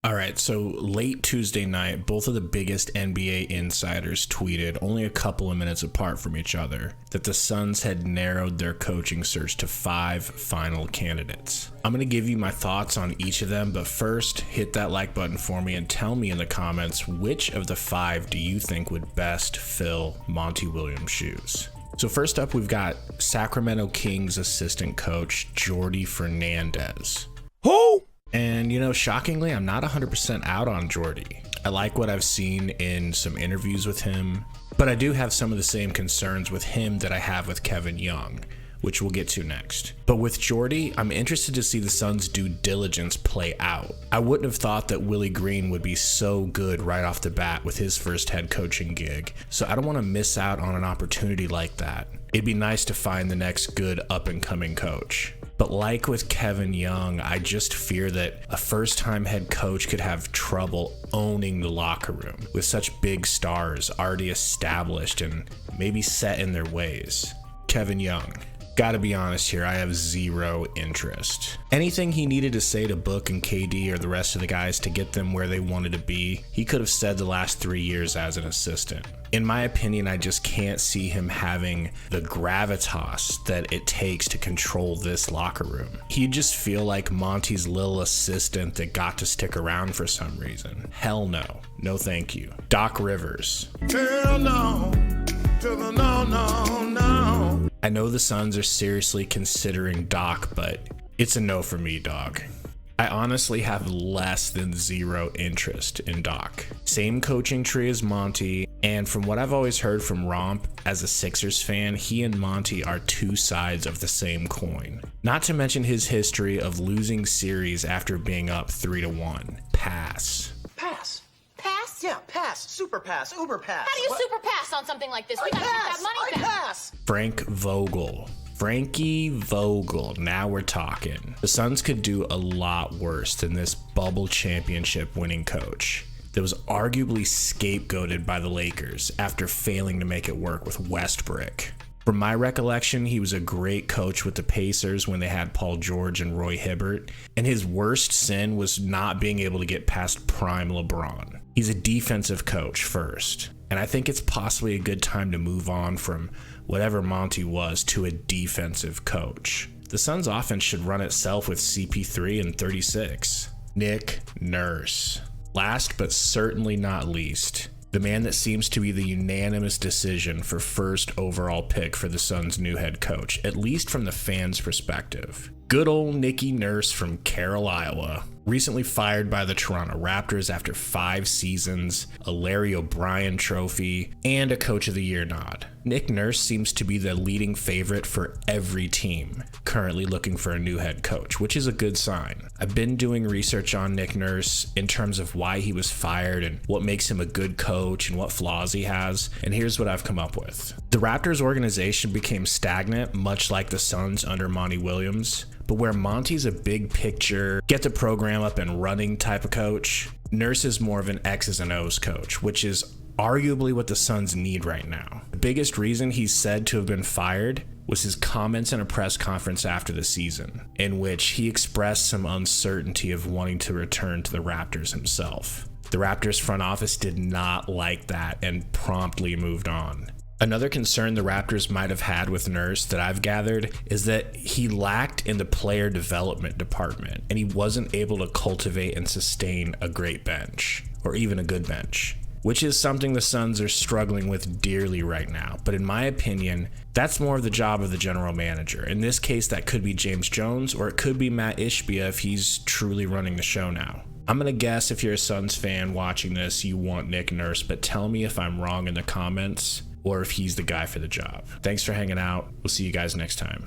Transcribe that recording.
All right, so late Tuesday night, both of the biggest NBA insiders tweeted, only a couple of minutes apart from each other, that the Suns had narrowed their coaching search to 5 final candidates. I'm going to give you my thoughts on each of them, but first, hit that like button for me and tell me in the comments which of the 5 do you think would best fill Monty Williams' shoes. So first up, we've got Sacramento Kings assistant coach Jordi Fernandez. Who? And, you know, shockingly, I'm not 100% out on Jordi. I like what I've seen in some interviews with him, but I do have some of the same concerns with him that I have with Kevin Young, which we'll get to next. But with Jordi, I'm interested to see the Suns' due diligence play out. I wouldn't have thought that Willie Green would be so good right off the bat with his first head coaching gig, so I don't want to miss out on an opportunity like that. It'd be nice to find the next good up-and-coming coach. But like with Kevin Young, I just fear that a first-time head coach could have trouble owning the locker room with such big stars already established and maybe set in their ways. Kevin Young. Gotta be honest here, I have zero interest. Anything he needed to say to Book and KD or the rest of the guys to get them where they wanted to be, he could have said the last 3 years as an assistant. In my opinion, I just can't see him having the gravitas that it takes to control this locker room. He'd just feel like Monty's little assistant that got to stick around for some reason. Hell no. No thank you. Doc Rivers. Hell no. No. I know the Suns are seriously considering Doc, but it's a no for me, dog. I honestly have less than zero interest in Doc. Same coaching tree as Monty, and from what I've always heard from Romp, as a Sixers fan, he and Monty are two sides of the same coin. Not to mention his history of losing series after being up 3-1. Pass. Pass. Pass? Yeah, pass. Super pass. Uber pass. How do you super pass on something like this? We gotta get that money back. Pass. Frank Vogel. Frankie Vogel, now we're talking. The Suns could do a lot worse than this bubble championship winning coach that was arguably scapegoated by the Lakers after failing to make it work with Westbrook. From my recollection, he was a great coach with the Pacers when they had Paul George and Roy Hibbert, and his worst sin was not being able to get past prime LeBron. He's a defensive coach first, and I think it's possibly a good time to move on from whatever Monty was to a defensive coach. The Suns' offense should run itself with CP3 and 36. Nick Nurse. Last but certainly not least, the man that seems to be the unanimous decision for first overall pick for the Suns' new head coach, at least from the fans' perspective. Good old Nicky Nurse from Carroll, Iowa. Recently fired by the Toronto Raptors after 5 seasons, a Larry O'Brien trophy, and a Coach of the Year nod. Nick Nurse seems to be the leading favorite for every team currently looking for a new head coach, which is a good sign. I've been doing research on Nick Nurse in terms of why he was fired and what makes him a good coach and what flaws he has, and here's what I've come up with. The Raptors organization became stagnant, much like the Suns under Monty Williams. But where Monty's a big picture, get the program up and running type of coach, Nurse is more of an X's and O's coach, which is arguably what the Suns need right now. The biggest reason he's said to have been fired was his comments in a press conference after the season, in which he expressed some uncertainty of wanting to return to the Raptors himself. The Raptors front office did not like that and promptly moved on. Another concern the Raptors might have had with Nurse that I've gathered is that he lacked in the player development department, and he wasn't able to cultivate and sustain a great bench, or even a good bench, which is something the Suns are struggling with dearly right now. But in my opinion, that's more of the job of the general manager. In this case, that could be James Jones, or it could be Matt Ishbia if he's truly running the show now. I'm going to guess if you're a Suns fan watching this, you want Nick Nurse, but tell me if I'm wrong in the comments, or if he's the guy for the job. Thanks for hanging out. We'll see you guys next time.